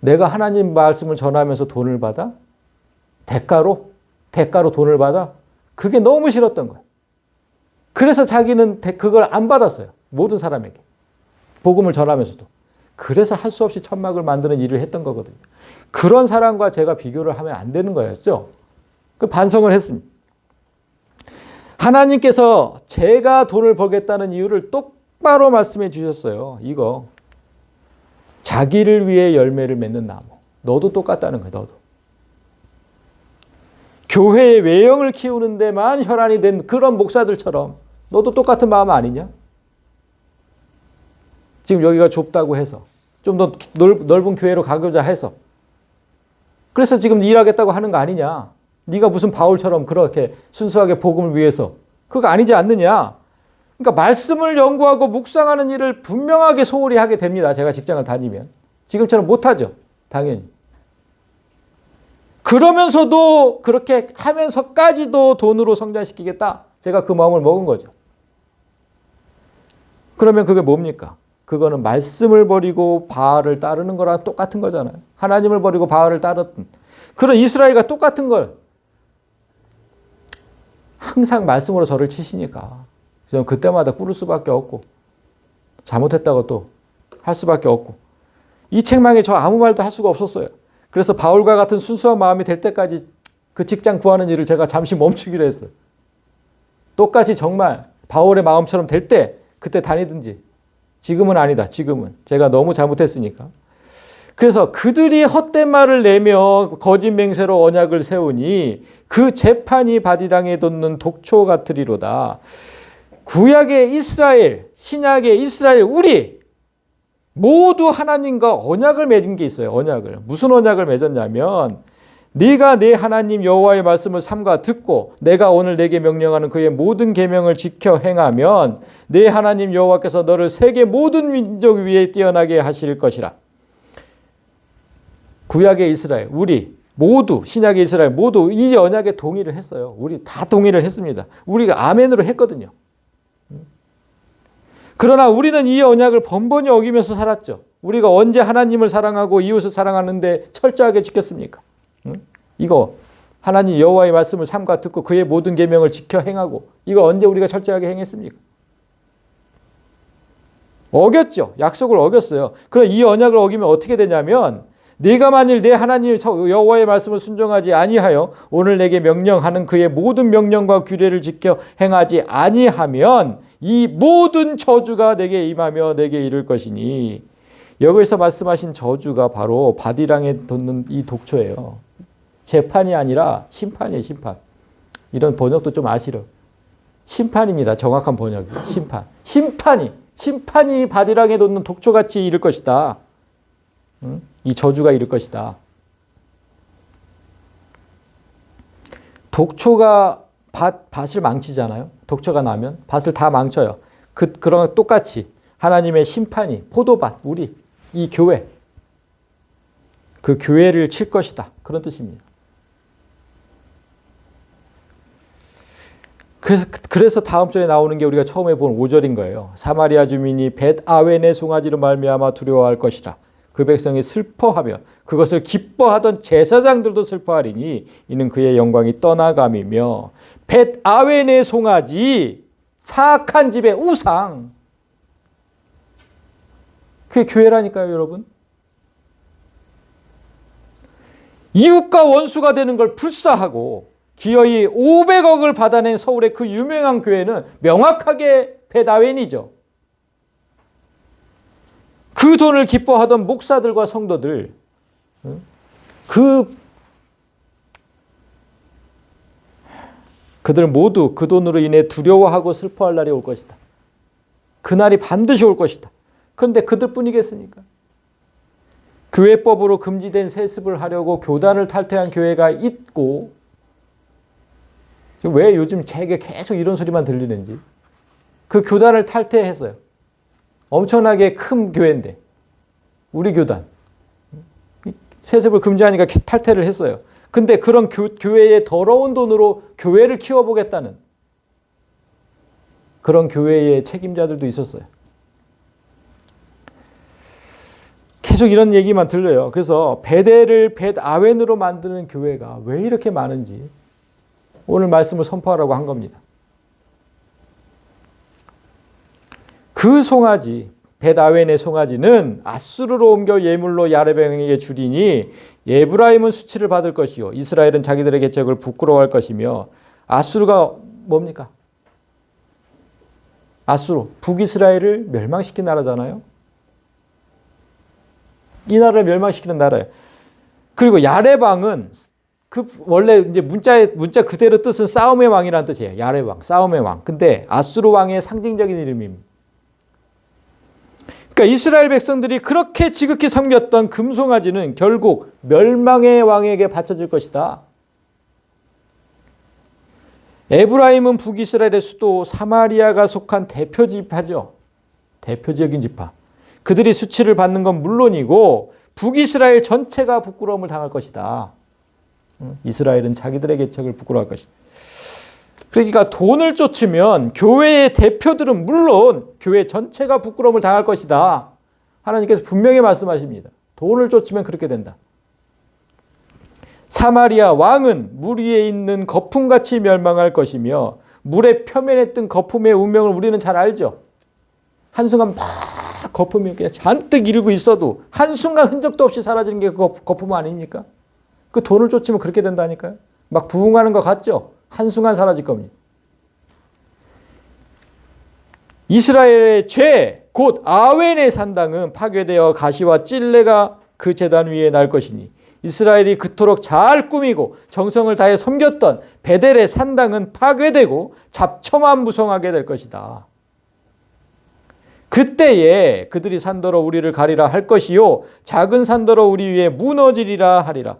내가 하나님 말씀을 전하면서 돈을 받아? 대가로 돈을 받아? 그게 너무 싫었던 거예요. 그래서 자기는 그걸 안 받았어요. 모든 사람에게. 복음을 전하면서도. 그래서 할 수 없이 천막을 만드는 일을 했던 거거든요. 그런 사람과 제가 비교를 하면 안 되는 거였죠. 그 반성을 했습니다. 하나님께서 제가 돈을 벌겠다는 이유를 똑바로 말씀해 주셨어요. 이거. 자기를 위해 열매를 맺는 나무. 너도 똑같다는 거예요. 너도. 교회의 외형을 키우는 데만 혈안이 된 그런 목사들처럼 너도 똑같은 마음 아니냐? 지금 여기가 좁다고 해서 좀 더 넓은 교회로 가고자 해서 그래서 지금 일하겠다고 하는 거 아니냐? 네가 무슨 바울처럼 그렇게 순수하게 복음을 위해서 그거 아니지 않느냐? 그러니까 말씀을 연구하고 묵상하는 일을 분명하게 소홀히 하게 됩니다. 제가 직장을 다니면. 지금처럼 못하죠. 당연히. 그러면서도 그렇게 하면서까지도 돈으로 성장시키겠다. 제가 그 마음을 먹은 거죠. 그러면 그게 뭡니까? 그거는 말씀을 버리고 바알을 따르는 거랑 똑같은 거잖아요. 하나님을 버리고 바알을 따르던 그런 이스라엘과 똑같은 걸 항상 말씀으로 저를 치시니까 저는 그때마다 꿇을 수밖에 없고 잘못했다고 또 할 수밖에 없고 이 책망에 저 아무 말도 할 수가 없었어요. 그래서 바울과 같은 순수한 마음이 될 때까지 그 직장 구하는 일을 제가 잠시 멈추기로 했어요. 똑같이 정말 바울의 마음처럼 될 때 그때 다니든지. 지금은 아니다. 지금은. 제가 너무 잘못했으니까. 그래서 그들이 헛된 말을 내며 거짓 맹세로 언약을 세우니 그 재판이 바디당에 돋는 독초 같으리로다. 구약의 이스라엘, 신약의 이스라엘, 우리 모두 하나님과 언약을 맺은 게 있어요. 언약을. 무슨 언약을 맺었냐면 네가 내 하나님 여호와의 말씀을 삼가 듣고 내가 오늘 내게 명령하는 그의 모든 계명을 지켜 행하면 내 하나님 여호와께서 너를 세계 모든 민족 위에 뛰어나게 하실 것이라. 구약의 이스라엘, 우리 모두 신약의 이스라엘 모두 이 언약에 동의를 했어요. 우리 다 동의를 했습니다. 우리가 아멘으로 했거든요. 그러나 우리는 이 언약을 번번이 어기면서 살았죠. 우리가 언제 하나님을 사랑하고 이웃을 사랑하는데 철저하게 지켰습니까? 이거 하나님 여호와의 말씀을 삼가 듣고 그의 모든 계명을 지켜 행하고 이거 언제 우리가 철저하게 행했습니까? 어겼죠. 약속을 어겼어요. 그럼 이 언약을 어기면 어떻게 되냐면 네가 만일 내 하나님 여호와의 말씀을 순종하지 아니하여 오늘 내게 명령하는 그의 모든 명령과 규례를 지켜 행하지 아니하면 이 모든 저주가 내게 임하며 내게 이를 것이니 여기서 말씀하신 저주가 바로 바디랑에 돋는 이 독초예요. 재판이 아니라 심판이에요. 심판. 이런 번역도 좀 아시려. 심판입니다. 정확한 번역이. 심판. 심판이 바디랑에 돋는 독초같이 이를 것이다. 이 저주가 이를 것이다. 독초가 밭을 망치잖아요. 독초가 나면 밭을 다 망쳐요. 그런 똑같이 하나님의 심판이 포도밭, 우리 이 교회 그 교회를 칠 것이다. 그런 뜻입니다. 그래서 다음 절에 나오는 게 우리가 처음에 본 5절인 거예요. 사마리아 주민이 벳아웬의 송아지로 말미암아 두려워할 것이라. 그 백성이 슬퍼하며 그것을 기뻐하던 제사장들도 슬퍼하리니 이는 그의 영광이 떠나감이며 벳아웬의 송아지 사악한 집의 우상 그게 교회라니까요. 여러분. 이웃과 원수가 되는 걸 불사하고 기어이 500억을 받아낸 서울의 그 유명한 교회는 명확하게 벳아웬이죠. 그 돈을 기뻐하던 목사들과 성도들, 그들 모두 그 돈으로 인해 두려워하고 슬퍼할 날이 올 것이다. 그날이 반드시 올 것이다. 그런데 그들뿐이겠습니까? 교회법으로 금지된 세습을 하려고 교단을 탈퇴한 교회가 있고 왜 요즘 제게 계속 이런 소리만 들리는지 그 교단을 탈퇴했어요. 엄청나게 큰 교회인데 우리 교단 세습을 금지하니까 탈퇴를 했어요. 근데 그런 교회의 더러운 돈으로 교회를 키워보겠다는 그런 교회의 책임자들도 있었어요. 계속 이런 얘기만 들려요. 그래서 베델을 벳아웬으로 만드는 교회가 왜 이렇게 많은지 오늘 말씀을 선포하라고 한 겁니다. 그 송아지, 벳아웬의 송아지는 아수르로 옮겨 예물로 야레방에게 주리니 에브라임은 수치를 받을 것이요 이스라엘은 자기들의 계책을 부끄러워할 것이며. 아수르가 뭡니까? 아수르, 북이스라엘을 멸망시킨 나라잖아요. 이 나라를 멸망시키는 나라예요. 그리고 야레방은 그 원래 이제 문자 그대로 뜻은 싸움의 왕이라는 뜻이에요. 야레방, 싸움의 왕. 근데 아수르 왕의 상징적인 이름입니다. 그러니까 이스라엘 백성들이 그렇게 지극히 섬겼던 금송아지는 결국 멸망의 왕에게 바쳐질 것이다. 에브라임은 북이스라엘의 수도 사마리아가 속한 대표 지파죠. 대표적인 지파. 그들이 수치를 받는 건 물론이고 북이스라엘 전체가 부끄러움을 당할 것이다. 이스라엘은 자기들의 계책을 부끄러워할 것이다. 그러니까 돈을 쫓으면 교회의 대표들은 물론 교회 전체가 부끄러움을 당할 것이다. 하나님께서 분명히 말씀하십니다. 돈을 쫓으면 그렇게 된다. 사마리아 왕은 물 위에 있는 거품같이 멸망할 것이며 물의 표면에 뜬 거품의 운명을 우리는 잘 알죠. 한순간 막 거품이 그냥 잔뜩 이루고 있어도 한순간 흔적도 없이 사라지는 게 그 거품 아닙니까? 그 돈을 쫓으면 그렇게 된다니까요. 막 부흥하는 것 같죠? 한순간 사라질 겁니다. 이스라엘의 죄, 곧 아웬의 산당은 파괴되어 가시와 찔레가 그 제단 위에 날 것이니 이스라엘이 그토록 잘 꾸미고 정성을 다해 섬겼던 베델의 산당은 파괴되고 잡초만 무성하게 될 것이다. 그때에 그들이 산더러 우리를 가리라 할 것이요 작은 산더러 우리 위에 무너지리라 하리라.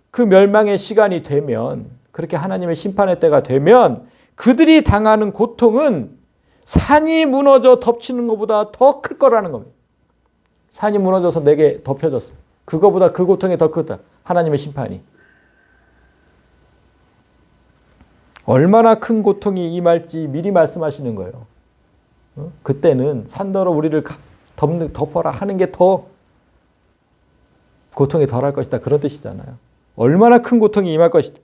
그 멸망의 시간이 되면, 그렇게 하나님의 심판의 때가 되면 그들이 당하는 고통은 산이 무너져 덮치는 것보다 더 클 거라는 겁니다. 산이 무너져서 내게 덮여졌어. 그거보다 그 고통이 더 크다. 하나님의 심판이. 얼마나 큰 고통이 임할지 미리 말씀하시는 거예요. 그때는 산더러 우리를 덮어라 하는 게 더 고통이 덜할 것이다. 그런 뜻이잖아요. 얼마나 큰 고통이 임할 것이다.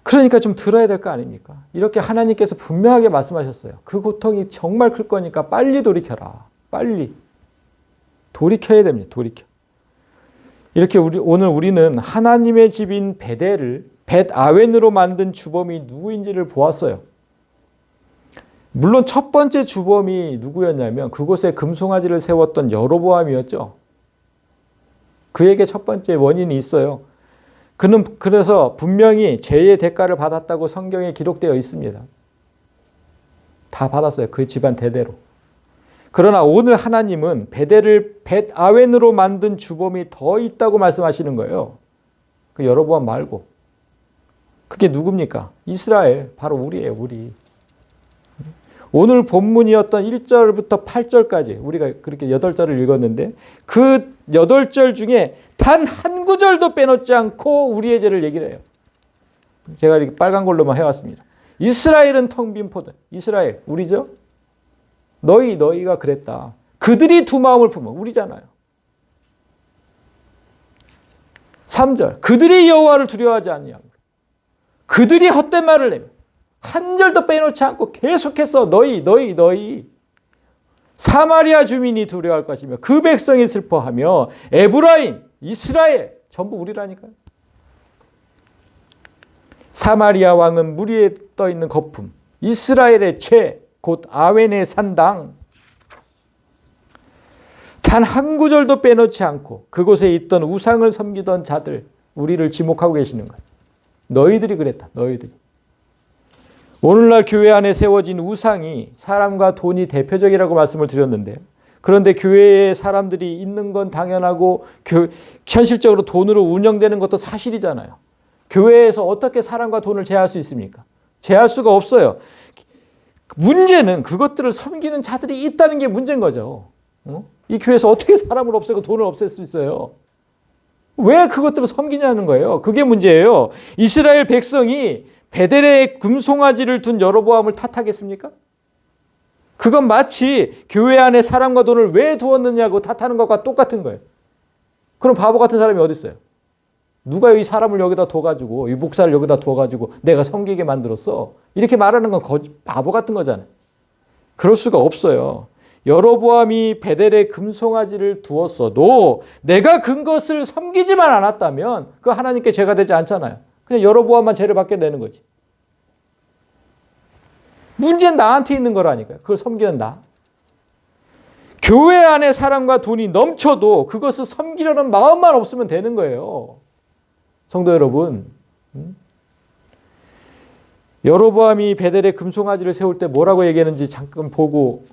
그러니까 좀 들어야 될 거 아닙니까? 이렇게 하나님께서 분명하게 말씀하셨어요. 그 고통이 정말 클 거니까 빨리 돌이켜라. 빨리. 돌이켜야 됩니다. 돌이켜. 이렇게 오늘 우리는 하나님의 집인 베델을 벳아웬으로 만든 주범이 누구인지를 보았어요. 물론 첫 번째 주범이 누구였냐면 그곳에 금송아지를 세웠던 여로보암이었죠. 그에게 첫 번째 원인이 있어요. 그는 그래서 분명히 죄의 대가를 받았다고 성경에 기록되어 있습니다. 다 받았어요. 그 집안 대대로. 그러나 오늘 하나님은 베델을 벳아웬으로 만든 주범이 더 있다고 말씀하시는 거예요. 그 여로보암 말고. 그게 누굽니까? 이스라엘. 바로 우리예요. 우리. 오늘 본문이었던 1절부터 8절까지 우리가 그렇게 8절을 읽었는데 그 8절 중에 단 한 구절도 빼놓지 않고 우리의 죄를 얘기를 해요. 제가 이렇게 빨간 걸로만 해왔습니다. 이스라엘은 텅 빈 포도. 이스라엘, 우리죠? 너희가 그랬다. 그들이 두 마음을 품어. 우리잖아요. 3절, 그들이 여호와를 두려워하지 아니하고 그들이 헛된 말을 내며 한 절도 빼놓지 않고 계속해서 너희 사마리아 주민이 두려워할 것이며 그 백성이 슬퍼하며 에브라임, 이스라엘 전부 우리라니까요. 사마리아 왕은 물 위에 떠 있는 거품, 이스라엘의 죄, 곧 아웬의 산당. 단 한 구절도 빼놓지 않고 그곳에 있던 우상을 섬기던 자들, 우리를 지목하고 계시는 거예요. 너희들이 그랬다. 너희들이. 오늘날 교회 안에 세워진 우상이 사람과 돈이 대표적이라고 말씀을 드렸는데, 그런데 교회에 사람들이 있는 건 당연하고 현실적으로 돈으로 운영되는 것도 사실이잖아요. 교회에서 어떻게 사람과 돈을 제할 수 있습니까? 제할 수가 없어요. 문제는 그것들을 섬기는 자들이 있다는 게 문제인 거죠. 이 교회에서 어떻게 사람을 없애고 돈을 없앨 수 있어요? 왜 그것들을 섬기냐는 거예요. 그게 문제예요. 이스라엘 백성이 베델에 금송아지를 둔 여로보암을 탓하겠습니까? 그건 마치 교회 안에 사람과 돈을 왜 두었느냐고 탓하는 것과 똑같은 거예요. 그럼 바보 같은 사람이 어디 있어요? 누가 이 사람을 여기다 둬가지고 이 목사를 여기다 둬가지고 내가 섬기게 만들었어? 이렇게 말하는 건 바보 같은 거잖아요. 그럴 수가 없어요. 여로보암이 베델에 금송아지를 두었어도 내가 그것을 섬기지만 않았다면 그 하나님께 죄가 되지 않잖아요. 그냥 여로보암만 죄를 받게 되는 거지. 문제는 나한테 있는 거라니까요. 그걸 섬기는 나. 교회 안에 사람과 돈이 넘쳐도 그것을 섬기려는 마음만 없으면 되는 거예요. 성도 여러분, 여로보암이 베델에 금송아지를 세울 때 뭐라고 얘기했는지 잠깐 보고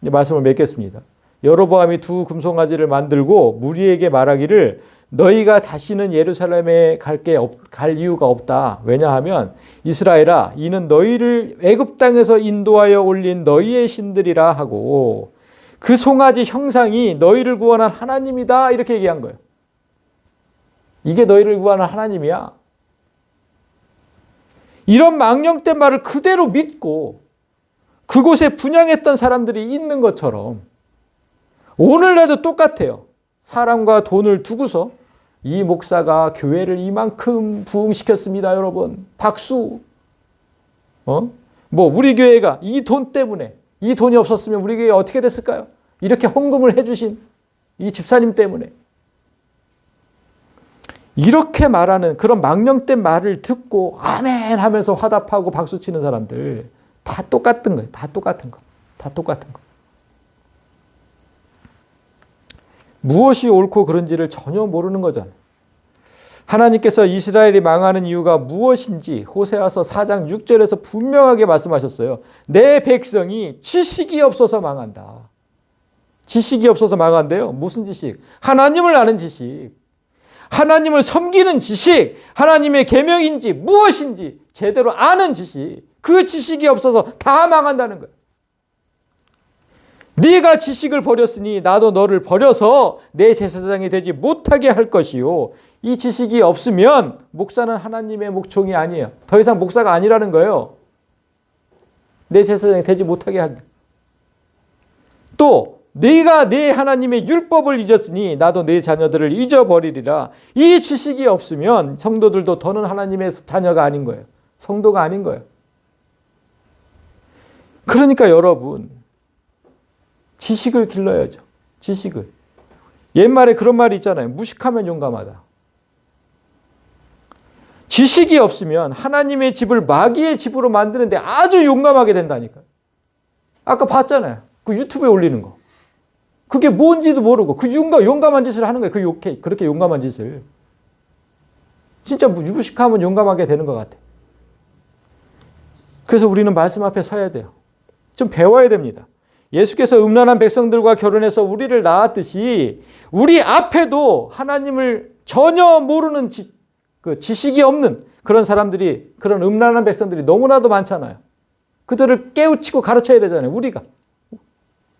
말씀을 맺겠습니다. 여로보암이 두 금송아지를 만들고 무리에게 말하기를 너희가 다시는 예루살렘에 갈 이유가 없다. 왜냐하면 이스라엘아 이는 너희를 애굽 땅에서 인도하여 올린 너희의 신들이라 하고 그 송아지 형상이 너희를 구원한 하나님이다. 이렇게 얘기한 거예요. 이게 너희를 구원한 하나님이야. 이런 망령된 말을 그대로 믿고 그곳에 분향했던 사람들이 있는 것처럼 오늘날도 똑같아요. 사람과 돈을 두고서 이 목사가 교회를 이만큼 부흥시켰습니다, 여러분. 박수. 우리 교회가 이 돈 때문에 이 돈이 없었으면 우리 교회가 어떻게 됐을까요? 이렇게 헌금을 해주신 이 집사님 때문에. 이렇게 말하는 그런 망령된 말을 듣고 아멘 하면서 화답하고 박수치는 사람들 다 똑같은 거예요. 다 똑같은 거. 다 똑같은 거. 무엇이 옳고 그른지를 전혀 모르는 거잖아요. 하나님께서 이스라엘이 망하는 이유가 무엇인지 호세아서 4장 6절에서 분명하게 말씀하셨어요. 내 백성이 지식이 없어서 망한다. 지식이 없어서 망한대요. 무슨 지식? 하나님을 아는 지식. 하나님을 섬기는 지식. 하나님의 계명인지 무엇인지 제대로 아는 지식. 그 지식이 없어서 다 망한다는 거예요. 네가 지식을 버렸으니 나도 너를 버려서 내 제사장이 되지 못하게 할 것이요. 이 지식이 없으면 목사는 하나님의 목종이 아니에요. 더 이상 목사가 아니라는 거예요. 내 제사장이 되지 못하게 한다. 또 네가 내 하나님의 율법을 잊었으니 나도 내 자녀들을 잊어버리리라. 이 지식이 없으면 성도들도 더는 하나님의 자녀가 아닌 거예요. 성도가 아닌 거예요. 그러니까 여러분 지식을 길러야죠. 지식을. 옛말에 그런 말이 있잖아요. 무식하면 용감하다. 지식이 없으면 하나님의 집을 마귀의 집으로 만드는데 아주 용감하게 된다니까요. 아까 봤잖아요. 그 유튜브에 올리는 거. 그게 뭔지도 모르고 그 용감한 짓을 하는 거예요. 그렇게 용감한 짓을. 진짜 무식하면 용감하게 되는 것 같아요. 그래서 우리는 말씀 앞에 서야 돼요. 좀 배워야 됩니다. 예수께서 음란한 백성들과 결혼해서 우리를 낳았듯이 우리 앞에도 하나님을 전혀 모르는 지식이 없는 그런 사람들이, 그런 음란한 백성들이 너무나도 많잖아요. 그들을 깨우치고 가르쳐야 되잖아요. 우리가.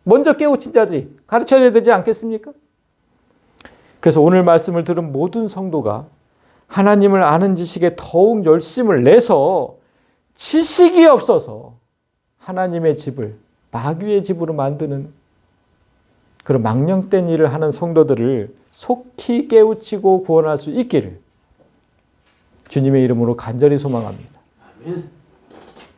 먼저 깨우친 자들이 가르쳐야 되지 않겠습니까? 그래서 오늘 말씀을 들은 모든 성도가 하나님을 아는 지식에 더욱 열심을 내서 지식이 없어서 하나님의 집을 마귀의 집으로 만드는 그런 망령된 일을 하는 성도들을 속히 깨우치고 구원할 수 있기를 주님의 이름으로 간절히 소망합니다. 아멘.